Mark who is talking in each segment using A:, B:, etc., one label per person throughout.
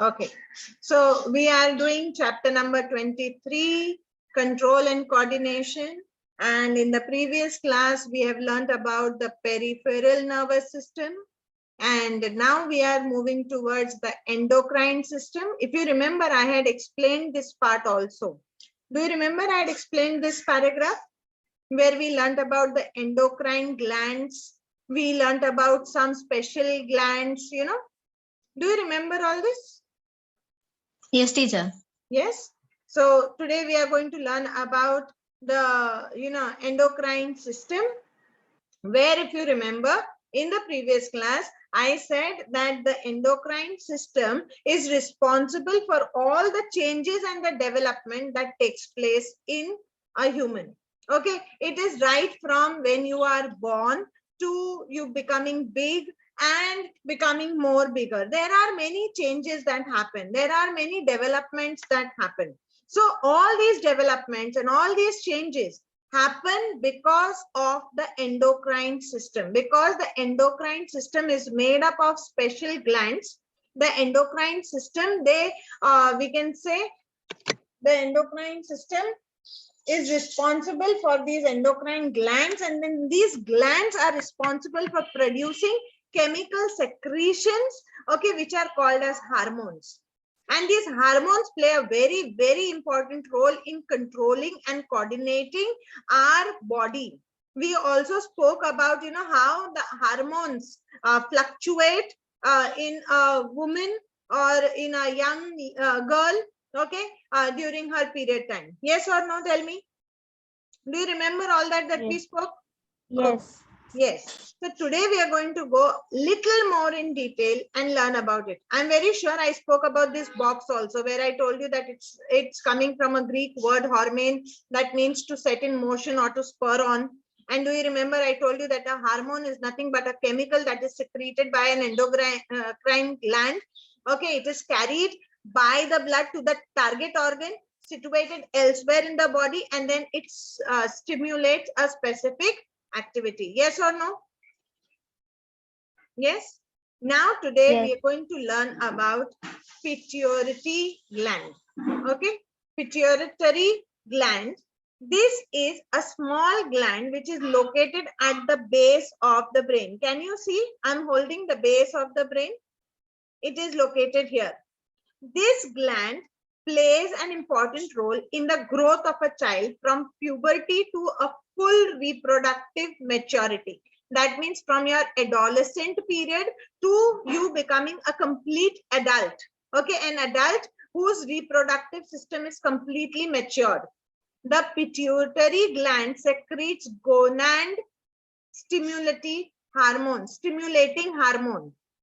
A: Okay, so we are doing chapter number 23, control and coordination. And in the previous class, we have learned about the peripheral nervous system. And now we are moving towards the endocrine system. If you remember, I had explained this part also. Do you remember I had explained this paragraph where we learned about the endocrine glands? We learned about some special glands, you know. Do you remember all this?
B: Yes, teacher.
A: Yes. So today we are going to learn about the endocrine system, where if you remember in the previous class I said that the endocrine system is responsible for all the changes and the development that takes place in a human. Okay, it is right from when you are born to you becoming big and becoming more bigger. There are many changes that happen. There are many developments that happen. So all these developments and all these changes happen because of the endocrine system. Because the endocrine system is made up of special glands. The endocrine system, we can say the endocrine system is responsible for these endocrine glands, and then these glands are responsible for producing chemical secretions, okay, which are called as hormones. And these hormones play a very, very important role in controlling and coordinating our body. We also spoke about, how the hormones fluctuate in a woman or in a young girl, okay, during her period time. Yes or no? Tell me. Do you remember all that
C: Yes.
A: we spoke?
C: Yes.
A: Yes. So today we are going to go little more in detail and learn about it. I'm very sure I spoke about this box also, where I told you that it's coming from a Greek word hormone, that means to set in motion or to spur on. And do you remember I told you that a hormone is nothing but a chemical that is secreted by an endocrine gland. Okay, it is carried by the blood to the target organ situated elsewhere in the body, and then it stimulates a specific activity. Yes or no? Yes. Now today
C: Yes.
A: we are going to learn about pituitary gland. Okay, pituitary gland. This is a small gland which is located at the base of the brain. Can you see? I'm holding the base of the brain. It is located here. This gland plays an important role in the growth of a child from puberty to a full reproductive maturity. That means from your adolescent period to you becoming a complete adult. Okay, an adult whose reproductive system is completely matured. The pituitary gland secretes gonad stimulating hormone.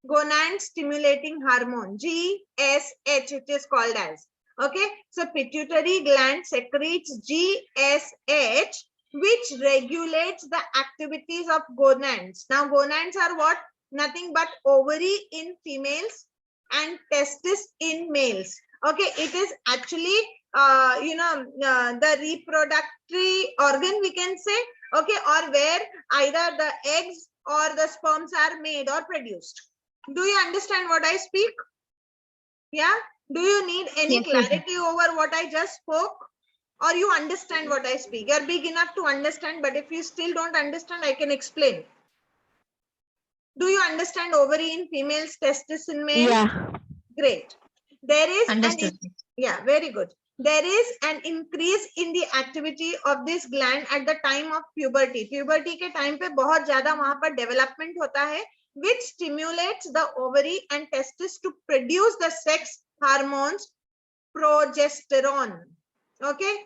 A: Gonad stimulating hormone, GSH it is called as. Okay, so pituitary gland secretes GSH, which regulates the activities of gonads. Now gonads are what? Nothing but ovary in females and testis in males. Okay, it is actually the reproductory organ, we can say. Okay, or where either the eggs or the sperms are made or produced. Do you understand what I speak? Yeah. Do you need any clarity over what I just spoke, or you understand what I speak? You're big enough to understand, but if you still don't understand, I can explain. Do you understand ovary in females, testis in males?
C: Yeah.
A: Great. There is
B: Understood.
A: yeah, very good. There is an increase in the activity of this gland at the time of puberty. Puberty के time पे बहुत ज़्यादा वहाँ पर development होता है, which stimulates the ovary and testis to produce the sex hormones progesterone. Okay.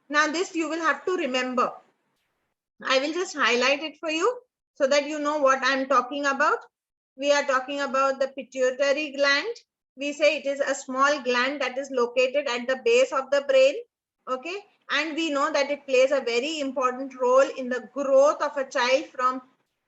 A: Now this you will have to remember. I will just highlight it for you so that you know what I'm talking about. We are talking about the pituitary gland. We say it is a small gland that is located at the base of the brain. Okay. And we know that it plays a very important role in the growth of a child from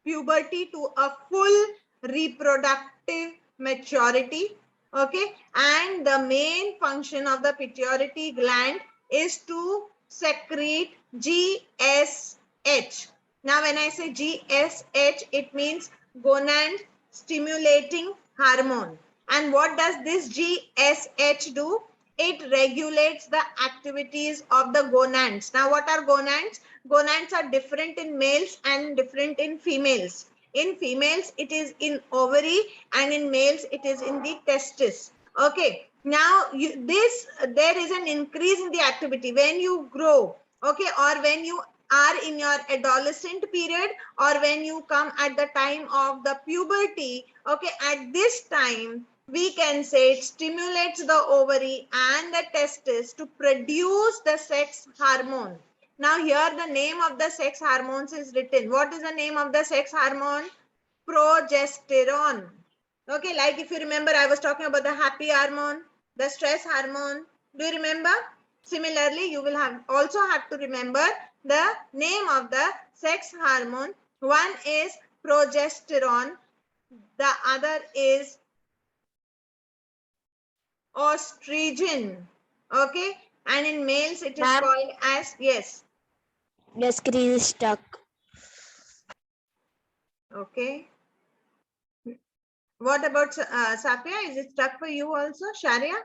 A: puberty to a full reproductive maturity. Okay. And the main function of the pituitary gland is to secrete GSH. Now, when I say GSH, it means gonad stimulating hormone. And what does this GSH do? It regulates the activities of the gonads. Now, what are gonads? Gonads are different in males and different in females. In females, it is in ovary, and in males, it is in the testis. Okay. Now, there is an increase in the activity when you grow, okay, or when you are in your adolescent period, or when you come at the time of the puberty. Okay, at this time, we can say it stimulates the ovary and the testis to produce the sex hormone. Now here the name of the sex hormones is written. What is the name of the sex hormone? Progesterone. Okay, like if you remember, I was talking about the happy hormone, the stress hormone. Do you remember? Similarly, you will also have to remember the name of the sex hormone. One is progesterone, the other is estrogen. Okay, and in males it is
C: Ma'am?
A: called as, yes.
C: The screen is stuck.
A: Okay, what about Safia? Is it stuck for you also? Sharia?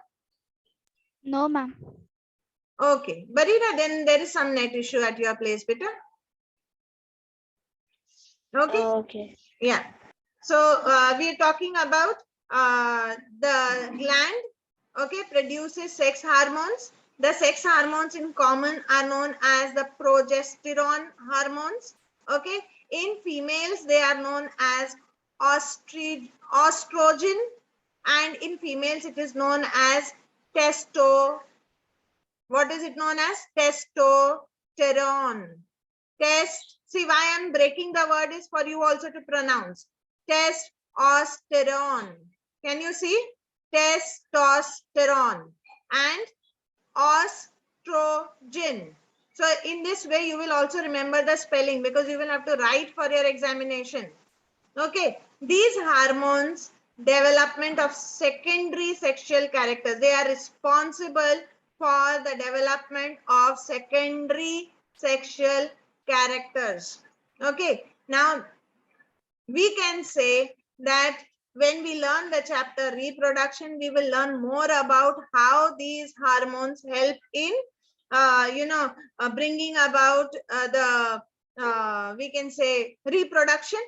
D: No, ma'am.
A: Okay, Barira, then there is some net issue at your place, beta. Okay.
C: Okay.
A: Yeah. So we are talking about the gland, okay, produces sex hormones. The sex hormones in common are known as the progesterone hormones. Okay. In females, they are known as estrogen, and in females, it is known as what is it known as? Testosterone. See why I'm breaking the word is for you also to pronounce. Testosterone. Can you see? Testosterone and estrogen. So in this way, you will also remember the spelling, because you will have to write for your examination. Okay. These hormones, development of secondary sexual characters, they are responsible for the development of secondary sexual characters. Okay, now we can say that when we learn the chapter reproduction, we will learn more about how these hormones help in bringing about we can say reproduction.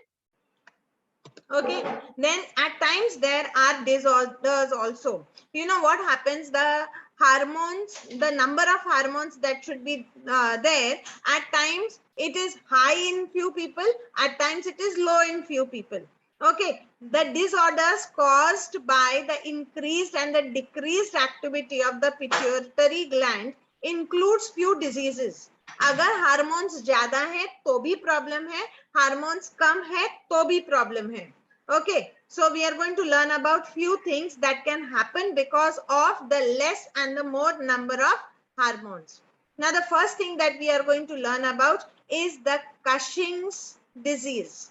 A: Okay, then at times there are disorders also. You know what happens? The hormones, the number of hormones that should be there, at times it is high in few people, at times it is low in few people. Okay, the disorders caused by the increased and the decreased activity of the pituitary gland includes few diseases. अगर hormones ज्यादा है तो भी problem है, hormones कम है तो भी problem है. Okay, so we are going to learn about few things that can happen because of the less and the more number of hormones. Now the first thing that we are going to learn about is the Cushing's disease.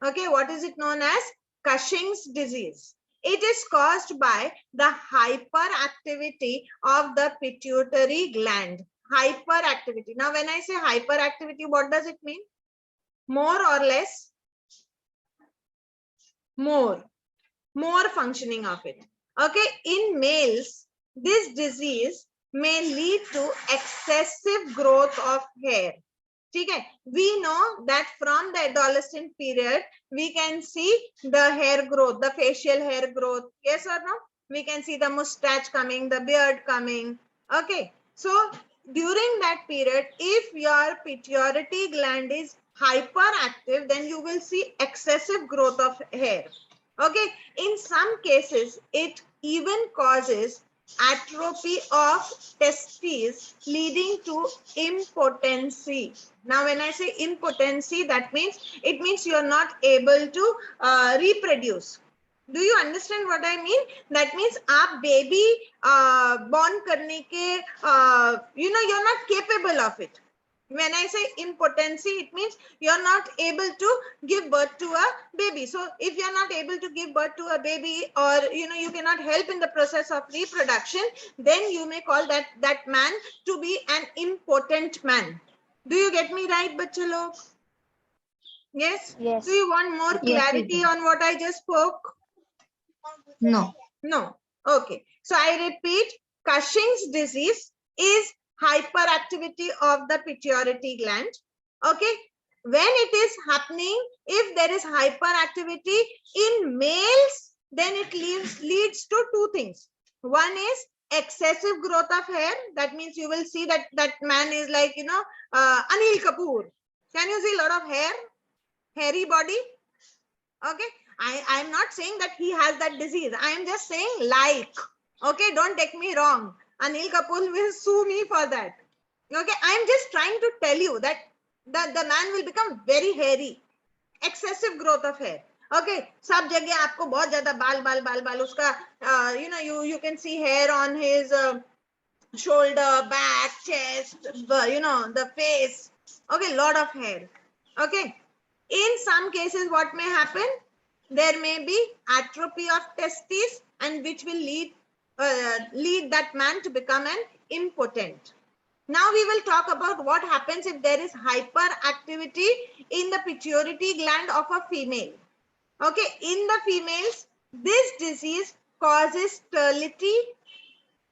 A: Okay, what is it known as? Cushing's disease. It is caused by the hyperactivity of the pituitary gland. Hyperactivity. Now when I say hyperactivity, what does it mean? More or less? More functioning of it. Okay, in males, this disease may lead to excessive growth of hair. Okay, we know that from the adolescent period, we can see the hair growth, the facial hair growth. Yes or no? We can see the mustache coming, the beard coming. Okay, so during that period, if your pituitary gland is hyperactive, then you will see excessive growth of hair. Okay, in some cases, it even causes atrophy of testes, leading to impotency. Now, when I say impotency, that means you are not able to reproduce. Do you understand what I mean? That means आप baby born करने के you're not capable of it. When I say impotency, it means you're not able to give birth to a baby. So if you're not able to give birth to a baby, or you cannot help in the process of reproduction, then you may call that man to be an impotent man. Do you get me right, bachcha log? Yes?
C: Yes.
A: Do you want more
B: Yes,
A: clarity on what I just spoke?
B: No.
A: No. Okay. So I repeat, Cushing's disease is hyperactivity of the pituitary gland. Okay. When it is happening, if there is hyperactivity in males, then it leads to two things. One is excessive growth of hair. That means you will see that man is like, Anil Kapoor. Can you see a lot of hair? Hairy body? Okay. I'm not saying that he has that disease. I am just saying like. Okay, don't take me wrong. Anil Kapoor will sue me for that. Okay, I'm just trying to tell you that the man will become very hairy. Excessive growth of hair. Okay, सब जगह आपको बहुत ज़्यादा बाल उसका you can see hair on his shoulder, back, chest, the face. Okay, lot of hair. Okay, in some cases what may happen, there may be atrophy of testes, and which will lead that man to become an impotent. Now we will talk about what happens if there is hyperactivity in the pituitary gland of a female. Okay, in the females, this disease causes sterility.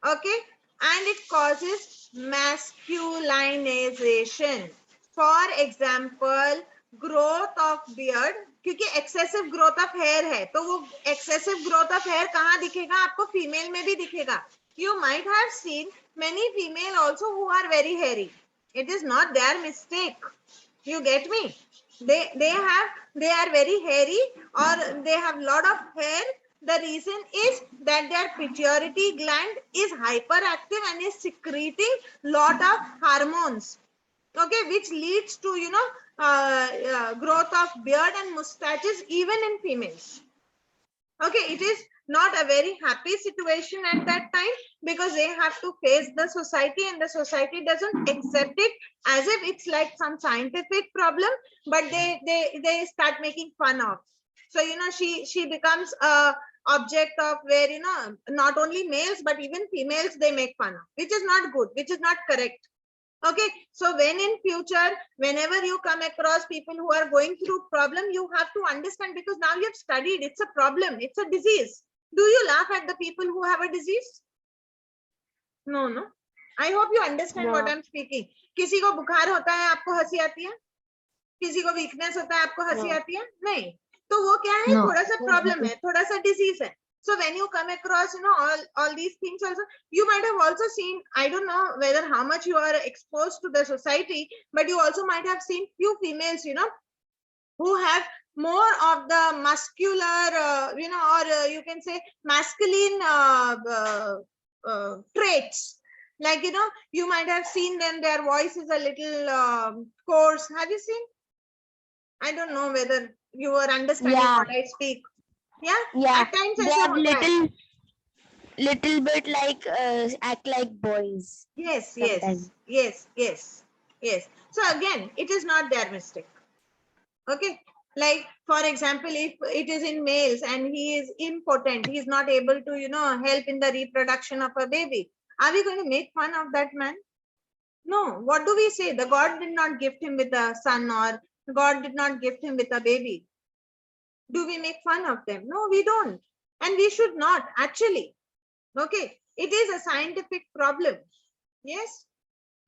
A: Okay, and it causes masculinization. For example, growth of beard, क्योंकि excessive growth of hair है, तो वो excessive growth of hair कहाँ दिखेगा? आपको female में भी दिखेगा. You might have seen many female also who are very hairy. It is not their mistake. You get me? They are very hairy, or they have lot of hair. The reason is that their pituitary gland is hyperactive and is secreting lot of hormones. Okay, which leads to growth of beard and mustaches even in females. Okay, it is not a very happy situation at that time, because they have to face the society, and the society doesn't accept it as if it's like some scientific problem, but they start making fun of. So she becomes a object of where not only males but even females they make fun of, which is not good, which is not correct. Okay, so when in future, whenever you come across people who are going through problem, you have to understand, because now you have studied, it's a problem, it's a disease. Do you laugh at the people who have a disease? No. I hope you understand what I'm speaking. किसी को बुखार होता है, आपको हंसी आती है? किसी को वीकनेस होता है, आपको हंसी आती है? नहीं. तो वो क्या है? थोड़ा सा प्रॉब्लम है, थोड़ा सा डिजीज है. So when you come across, all these things also, you might have also seen, I don't know whether how much you are exposed to the society, but you also might have seen few females, who have more of the muscular, or you can say masculine traits. Like, you might have seen them, their voice is a little coarse. Have you seen? I don't know whether you are understanding what I speak. Yeah. At times
C: they
A: ऐसा
C: are
A: होता है.
C: little bit like act like boys.
A: Yes.
C: sometimes.
A: Yes. So again, it is not their mistake. Okay. Like, for example, if it is in males and he is impotent, he is not able to, help in the reproduction of a baby. Are we going to make fun of that man? No. What do we say? The God did not gift him with a son, or God did not gift him with a baby. Do we make fun of them? No, we don't. And we should not, actually. Okay. It is a scientific problem. Yes.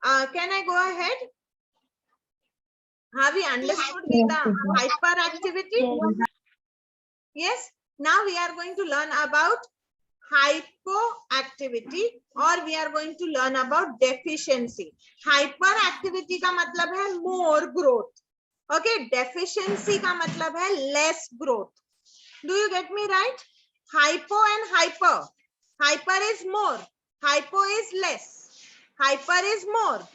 A: Can I go ahead? Have we understood the hyperactivity? Yes. Now we are going to learn about hypoactivity, or we are going to learn about deficiency. Hyperactivity का मतलब है more growth. Okay. Deficiency का मतलब है less growth. Do you get me right? Hypo and hyper. Hyper is more. Hypo is less. Hyper is more.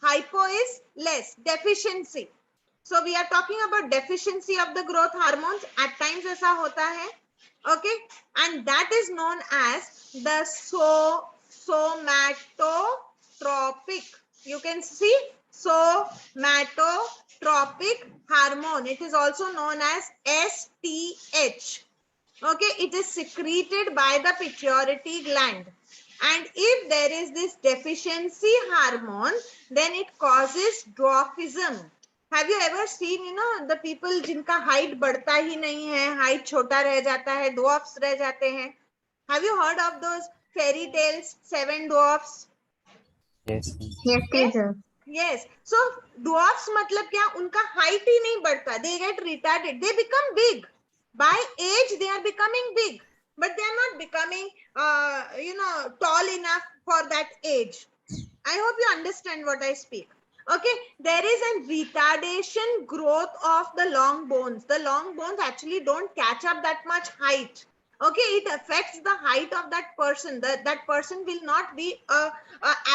A: Hypo is less. Deficiency. So we are talking about deficiency of the growth hormones. At times ऐसा होता है. Okay. And that is known as the somatotropic. You can see somatotropic hormone. It is also known as STH. Okay, it is secreted by the pituitary gland. And if there is this deficiency hormone, then it causes dwarfism. Have you ever seen, the people जिनका height बढ़ता ही नहीं है, height छोटा रह जाता है, dwarfs रह जाते हैं? Have you heard of those fairy tales, seven dwarfs?
E: Yes.
B: Yes, teacher.
A: Yes. So dwarfs मतलब क्या? उनका height ही नहीं बढ़ता. They get retarded. They become big. By age, they are becoming big, but they are not becoming, tall enough for that age. I hope you understand what I speak. Okay, there is a retardation growth of the long bones. The long bones actually don't catch up that much height. Okay, it affects the height of that person. That person will not be a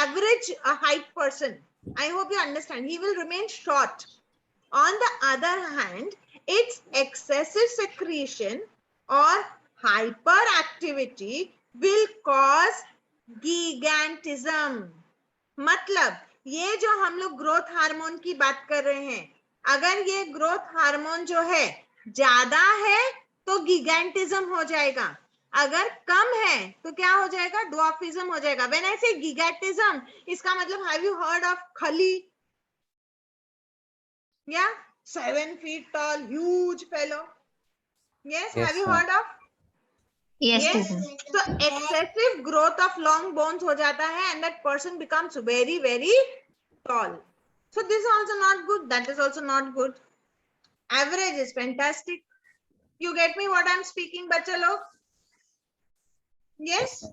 A: average height person. I hope you understand. He will remain short. On the other hand, its excessive secretion or hyperactivity will cause gigantism. मतलब ये जो हम लोग growth hormone की बात कर रहे हैं, अगर ये ग्रोथ हार्मोन जो है ज्यादा है तो गिगैंटिज्म हो जाएगा, अगर कम है तो क्या हो जाएगा? ड्वार्फिज्म हो जाएगा. व्हेन आई से गिगैंटिज्म, इसका मतलब हैव यू हर्ड ऑफ खली? Yeah, 7 feet tall, huge fellow. Yes,
E: Yes,
A: have you
E: ma'am.
A: heard of?
B: Yes,
A: Yes.
B: teacher.
A: So excessive growth of long bones हो जाता है and that person becomes very, very tall. So this is also not good. That is also not good. Average is fantastic. You get me what I'm speaking, bachcha log? Yes?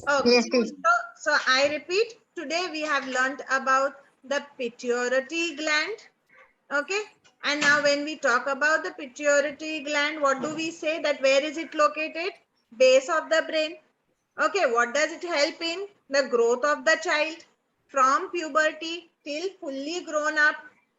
A: Okay.
B: Yes, teacher.
A: So I repeat, today we have learnt about the pituitary gland. Okay. And now when we talk about the pituitary gland, what do we say? That where is it located? Base of the brain. Okay. What does it help in? The growth of the child from puberty till fully grown up.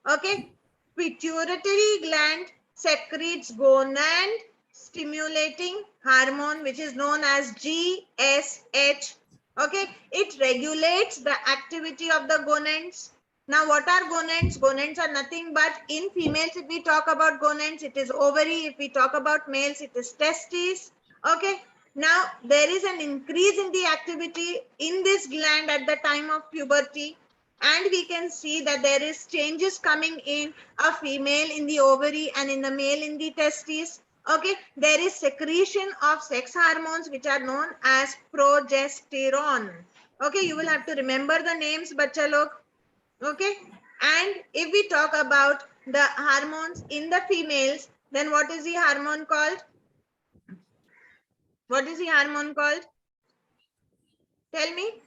A: Okay. Pituitary gland secretes gonad stimulating hormone, which is known as GSH. Okay. It regulates the activity of the gonads. Now, what are gonads? Gonads are nothing but, in females, if we talk about gonads, it is ovary. If we talk about males, it is testes. Okay. Now, there is an increase in the activity in this gland at the time of puberty. And we can see that there is changes coming in a female in the ovary and in the male in the testes. Okay. There is secretion of sex hormones, which are known as progesterone. Okay. You will have to remember the names, bachcha log. Okay. And if we talk about the hormones in the females, then what is the hormone called? What is the hormone called? Tell me.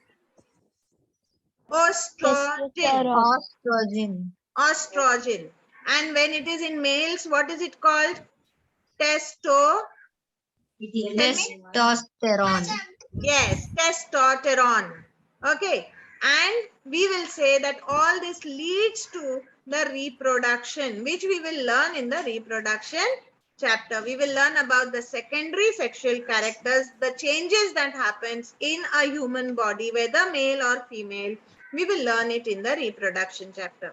A: Estrogen.
B: Estrogen.
A: Estrogen. And when it is in males, what is it called? Testosterone.
B: Testosterone.
A: Yes, testosterone. Okay. And we will say that all this leads to the reproduction, which we will learn in the reproduction chapter. We will learn about the secondary sexual characters, the changes that happens in a human body, whether male or female. We will learn it in the reproduction chapter.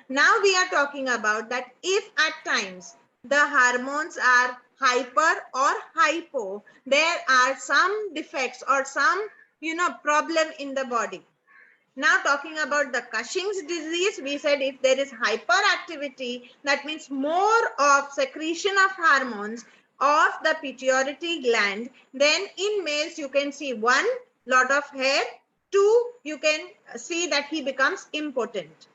A: Now we are talking about that if at times the hormones are hyper or hypo, there are some defects or some, problem in the body. Now talking about the Cushing's disease, we said if there is hyperactivity, that means more of secretion of hormones of the pituitary gland, then in males you can see 1, lot of hair, 2, you can see that he becomes impotent.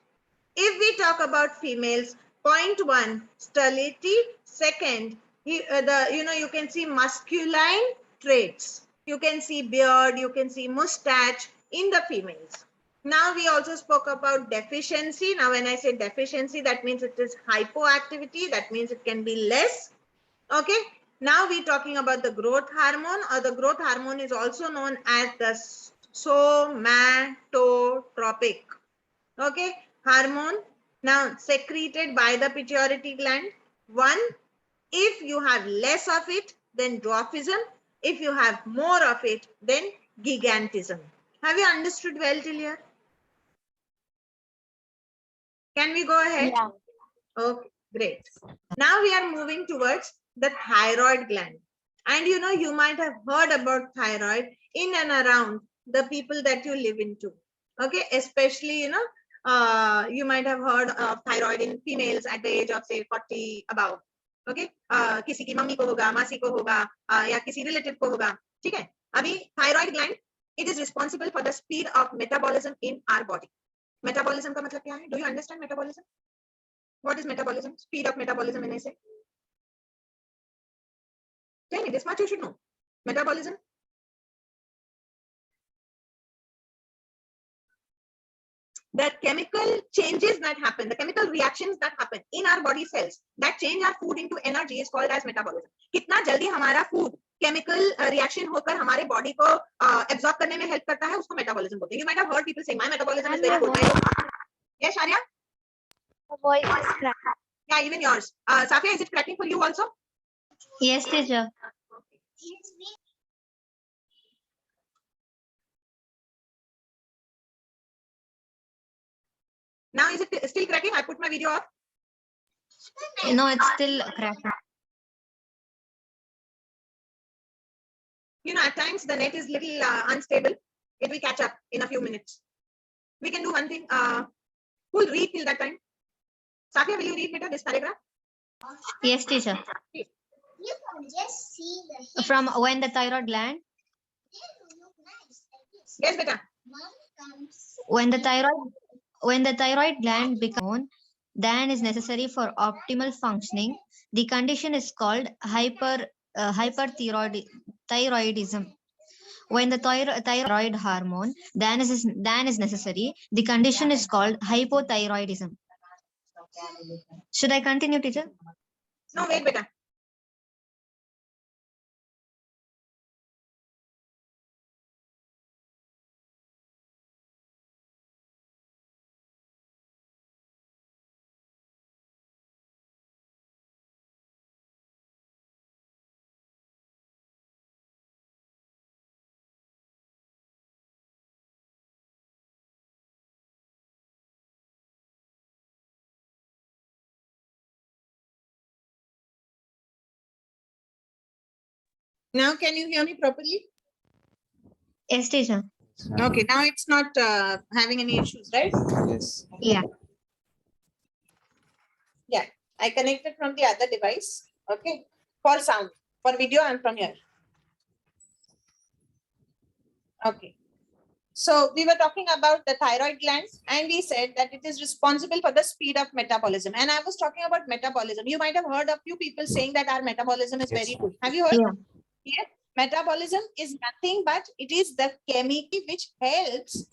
A: If we talk about females, point 1, sterility, second, you can see masculine traits. You can see beard, you can see mustache in the females. Now we also spoke about deficiency. Now when I say deficiency, that means it is hypoactivity. That means it can be less. Okay. Now we're talking about the growth hormone, or the growth hormone is also known as the somatotropic. Okay. Hormone now secreted by the pituitary gland. 1, if you have less of it, then dwarfism. If you have more of it, then gigantism. Have you understood well till here? Can we go ahead?
C: Yeah.
A: Okay, great. Now we are moving towards the thyroid gland. And you might have heard about thyroid in and around the people that you live into. Okay, especially, you might have heard of thyroid in females at the age of say 40 above. Okay, किसी की mummy को होगा, मासी को होगा, या किसी relative को होगा. ठीक है? अभी thyroid gland, it is responsible for the speed of metabolism in our body. Metabolism का मतलब क्या है? Do you understand metabolism? What is metabolism? Speed of metabolism in essay. Tell me, this much you should know. Metabolism. The chemical changes that happen, the chemical reactions that happen in our body cells that change our food into energy is called as metabolism. कितना जल्दी हमारा food chemical reaction होकर हमारे body को absorb करने में help करता है, उसको metabolism बोलते हैं. You might have heard people saying my metabolism is very good. Yes, Sharia?
D: The voice is cracked.
A: Yeah, even yours. Safia, is it cracking for you also?
B: Yes, teacher.
A: Now is it still cracking? I put my video off.
B: No, it's still cracking.
A: You know, at times the net is little unstable. It will catch up in a few minutes. We can do one thing. Who'll read till that time? Safia, will you read better this paragraph?
B: Yes, teacher.
E: You can just see the head.
B: From when the thyroid gland,
E: They will look nice like this.
A: Yes, beta.
E: Mom comes.
B: when the thyroid gland becomes, then is necessary for optimal functioning. The condition is called hyperthyroidism. When the thyroid hormone then is necessary, the condition is called hypothyroidism. Should I continue, teacher?
A: No, wait, beta. Now, can you hear me properly?
B: Yes, teacher.
A: Okay, now it's not having any issues, right?
F: Yes.
B: Yeah.
A: I connected from the other device. Okay, for sound, for video, I'm from here. Okay. So we were talking about the thyroid gland and we said that it is responsible for the speed of metabolism. And I was talking about metabolism. You might have heard a few people saying that our metabolism is
F: Yes.
A: very good. Have you heard?
B: Yeah.
A: Yes. Metabolism is nothing but it is the chemical which helps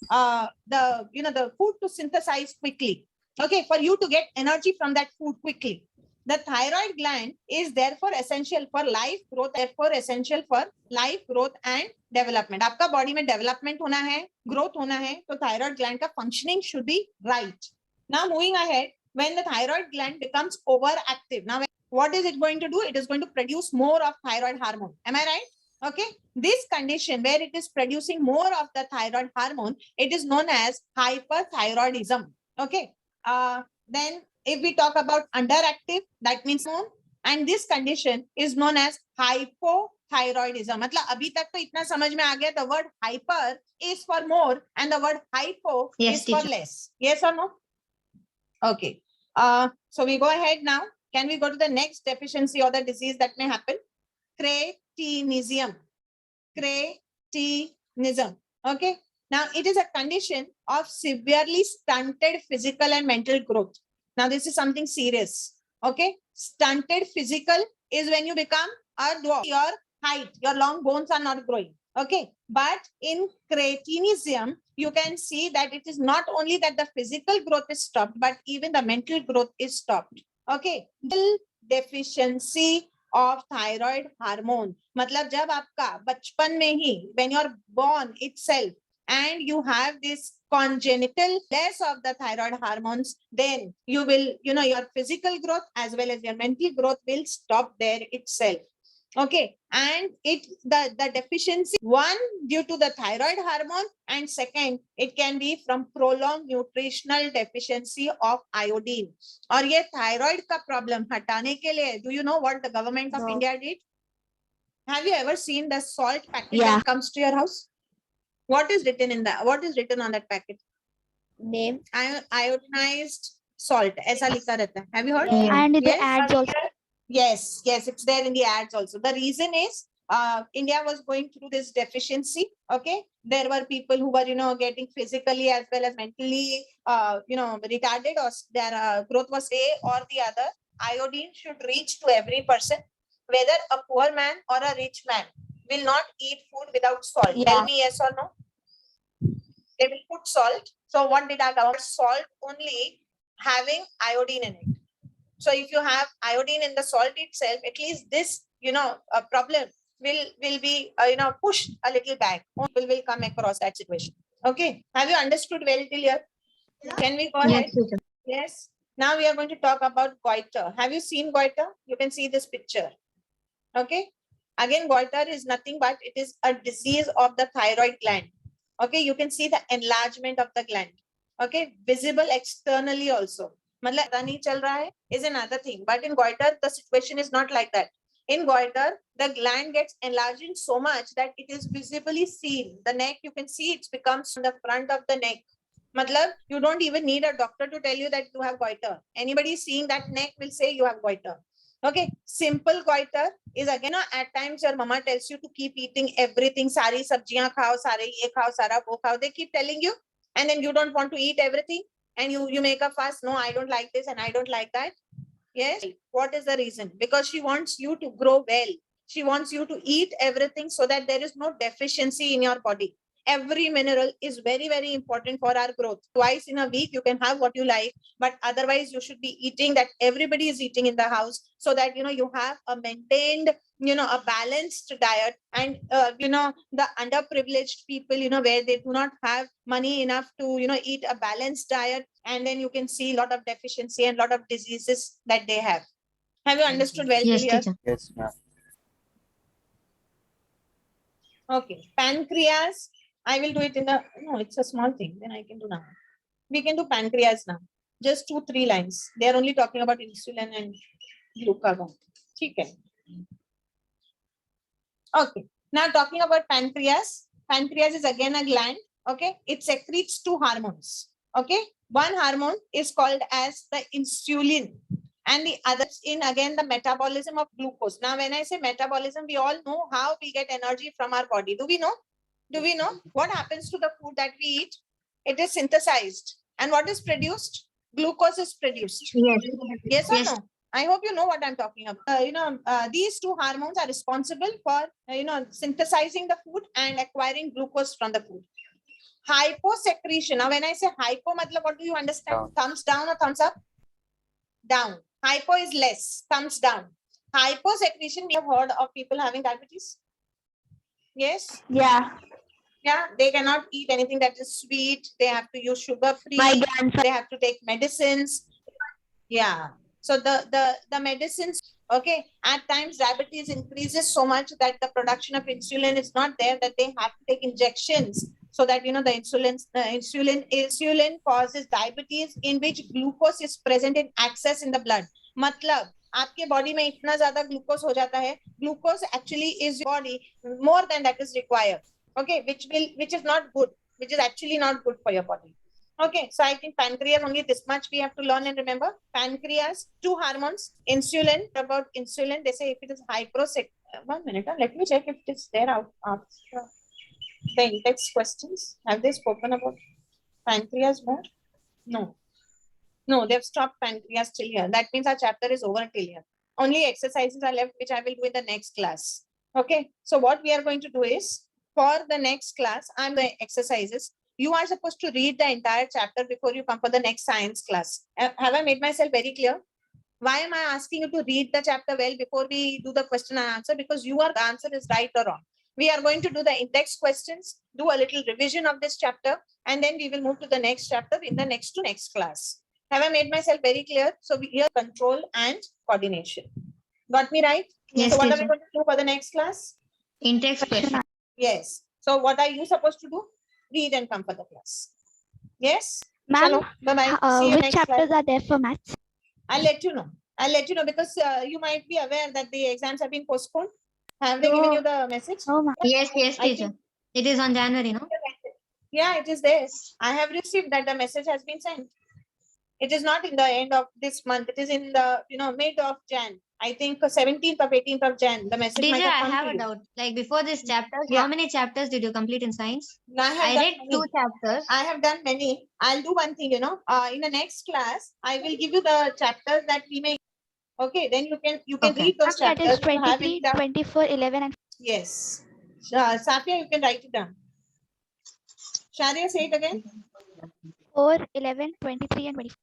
A: the food to synthesize quickly. Okay, for you to get energy from that food quickly. The thyroid gland is therefore essential for life growth, therefore essential for life growth and development. आपका body में development होना है, growth होना है, तो thyroid gland का functioning should be right. Now moving ahead, when the thyroid gland becomes overactive, now what is it going to do? It is going to produce more of thyroid hormone. Am I right? Okay. This condition where it is producing more of the thyroid hormone, it is known as hyperthyroidism. Okay. Then if we talk about underactive, that means more, and this condition is known as hypothyroidism. मतलब अभी तक तो इतना समझ में आ गया, the word hyper is for more and the word hypo
B: Yes,
A: is for
B: teacher.
A: less. Yes or no? Okay. So we go ahead now. Can we go to the next deficiency or the disease that may happen? Cretinism. Cretinism. Okay. Now it is a condition of severely stunted physical and mental growth. Now this is something serious. Okay. Stunted physical is when you become a dwarf. Your height, your long bones are not growing. Okay. But in cretinism, you can see that it is not only that the physical growth is stopped, but even the mental growth is stopped. Okay. Deficiency of thyroid hormone. मतलब जब आपका बचपन में ही, when you're born itself, and you have this congenital less of the thyroid hormones, then you will, your physical growth as well as your mental growth will stop there itself. Okay. And the deficiency, one, due to the thyroid hormone, and second, it can be from prolonged nutritional deficiency of iodine. और ये thyroid का problem हटाने के लिए, do you know what the government of
C: No.
A: India did? Have you ever seen the salt packet
C: Yeah.
A: that comes to your house? What is written in that? What is written on that packet?
C: Name.
A: Iodinized salt. ऐसा लिखा रहता है. Have you heard?
B: Yeah.
D: And the
A: Yes.
D: ads also.
A: Yes, it's there in the ads also. The reason is India was going through this deficiency. Okay, there were people who were, getting physically as well as mentally, retarded, or their growth was a or the other. Iodine should reach to every person, whether a poor man or a rich man will not eat food without salt.
C: Yeah.
A: Tell me yes or no. They will put salt. So what did I cover? Salt only having iodine in it. So if you have iodine in the salt itself, at least this, problem will be, pushed a little back. People will come across that situation. Okay. Have you understood well till here? Can we go ahead?
B: Yes, teacher.
A: Yes. Now we are going to talk about goiter. Have you seen goiter? You can see this picture. Okay. Again, goiter is nothing but it is a disease of the thyroid gland. Okay. You can see the enlargement of the gland. Okay. Visible externally also. मतलब पता नहीं चल रहा है is another thing. But in goiter, the situation is not like that. In goiter, the gland gets enlarged so much that it is visibly seen. The neck, you can see it becomes on the front of the neck. Matlab, you don't even need a doctor to tell you that you have goiter. Anybody seeing that neck will say you have goiter. Okay, simple goiter is again, at times your mama tells you to keep eating everything. Sari sabjiyan khao, sare ye khao, sara wo khao. They keep telling you, and then you don't want to eat everything, and you make a fuss. No, I don't like this, and I don't like that. Yes. What is the reason? Because she wants you to grow well. She wants you to eat everything so that there is no deficiency in your body. Every mineral is very, very important for our growth. Twice in a week, you can have what you like, but otherwise you should be eating that everybody is eating in the house so that, you have a maintained, a balanced diet. And, the underprivileged people, where they do not have money enough to, eat a balanced diet. And then you can see a lot of deficiency and a lot of diseases that they have. Have you understood well?
B: Yes,
A: Clear?
B: teacher.
F: Yes, ma'am.
A: Okay. Pancreas. I will do it in the, no, it's a small thing. Then I can do now. We can do pancreas now. Just 2-3 lines. They are only talking about insulin and glucagon. Okay. Okay. Now talking about pancreas. Pancreas is again a gland. Okay. It secretes 2 hormones. Okay. One hormone is called as the insulin, and the other in again the metabolism of glucose. Now, when I say metabolism, we all know how we get energy from our body. Do we know? Do we know what happens to the food that we eat? It is synthesized. And what is produced? Glucose is produced.
B: Yes.
A: Yes or
B: Yes.
A: no? I hope you know what I'm talking about. These 2 hormones are responsible for, synthesizing the food and acquiring glucose from the food. Hyposecretion. Now, when I say hypo, what do you understand?
F: Down.
A: Thumbs down or thumbs up? Down. Hypo is less. Thumbs down. Hyposecretion, we have heard of people having diabetes. Yes.
C: Yeah.
A: Yeah, they cannot eat anything that is sweet. They have to use sugar free.
C: My grandfather.
A: They have to take medicines. Yeah. So the medicines, okay, at times diabetes increases so much that the production of insulin is not there, that they have to take injections so that, the insulin causes diabetes in which glucose is present in excess in the blood. मतलब आपके body में इतना ज़्यादा glucose हो जाता है. Glucose actually is body more than that is required. Okay, which is not good, which is actually not good for your body. Okay, so I think pancreas, only this much we have to learn and remember. Pancreas, 2 hormones, insulin. About insulin, they say if it is hyposec. 1 minute, let me check if it is there out after the index questions. Have they spoken about pancreas more? No. No, they've stopped pancreas till here. That means our chapter is over till here. Only exercises are left, which I will do in the next class. Okay, so what we are going to do is, for the next class, I'm the exercises. You are supposed to read the entire chapter before you come for the next science class. Have I made myself very clear? Why am I asking you to read the chapter well before we do the question and answer? Because the answer is right or wrong. We are going to do the index questions, do a little revision of this chapter, and then we will move to the next chapter in the next class. Have I made myself very clear? So we hear control and coordination. Got me right?
B: Yes,
A: So what are
B: teacher.
A: we going to do for the next class?
B: Index question.
A: Yes. So what are you supposed to do? Read and come for the class. Yes.
D: Ma'am,
A: Bye-bye. See you
D: which
A: next
D: chapters
A: class.
D: are there for maths?
A: I'll let you know. I'll let you know because you might be aware that the exams have been postponed. Have they given you the message?
D: No, ma'am.
B: Yes,
A: I
B: teacher.
A: think-
B: It is on January, no?
A: Yeah, it is there. I have received that the message has been sent. It is not in the end of this month. It is in the, mid of Jan. I think 17th of 18th of Jan. The message might
B: Teacher, I
A: have come
B: have
A: to
B: a
A: you.
B: doubt. Like before this chapters,
A: Yeah.
B: how many chapters did you complete in science?
A: I have
B: I
A: done
B: read
A: many.
B: 2 chapters.
A: I have done many. I'll do one thing, in the next class, I will give you the chapters that we may. Okay, then you can
B: Okay.
A: read those
D: That
A: chapters.
D: is
A: If you have any
D: 23,
A: doubt.
D: 24, 11 and
A: Yes. Safia, you can write it down. Sharia, say it again.
D: 4, 11, 23 and 24.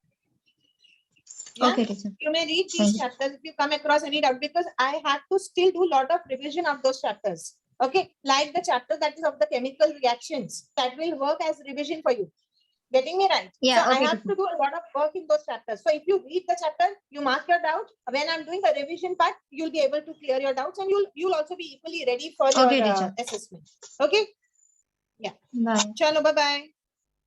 A: Yeah?
B: Okay, teacher.
A: You may read
B: Thank
A: these
B: you.
A: chapters if you come across any doubt, because I have to still do a lot of revision of those chapters. Okay, like the chapter that is of the chemical reactions, that will work as revision for you. Getting me right?
B: Yeah,
A: So
B: okay,
A: I have
B: teacher.
A: to do a lot of work in those chapters. So if you read the chapter, you mark your doubt. When I'm doing the revision part, you'll be able to clear your doubts, and you'll also be equally ready for your
B: Okay, teacher.
A: assessment. Okay.
B: Bye.
A: Chalo, bye bye.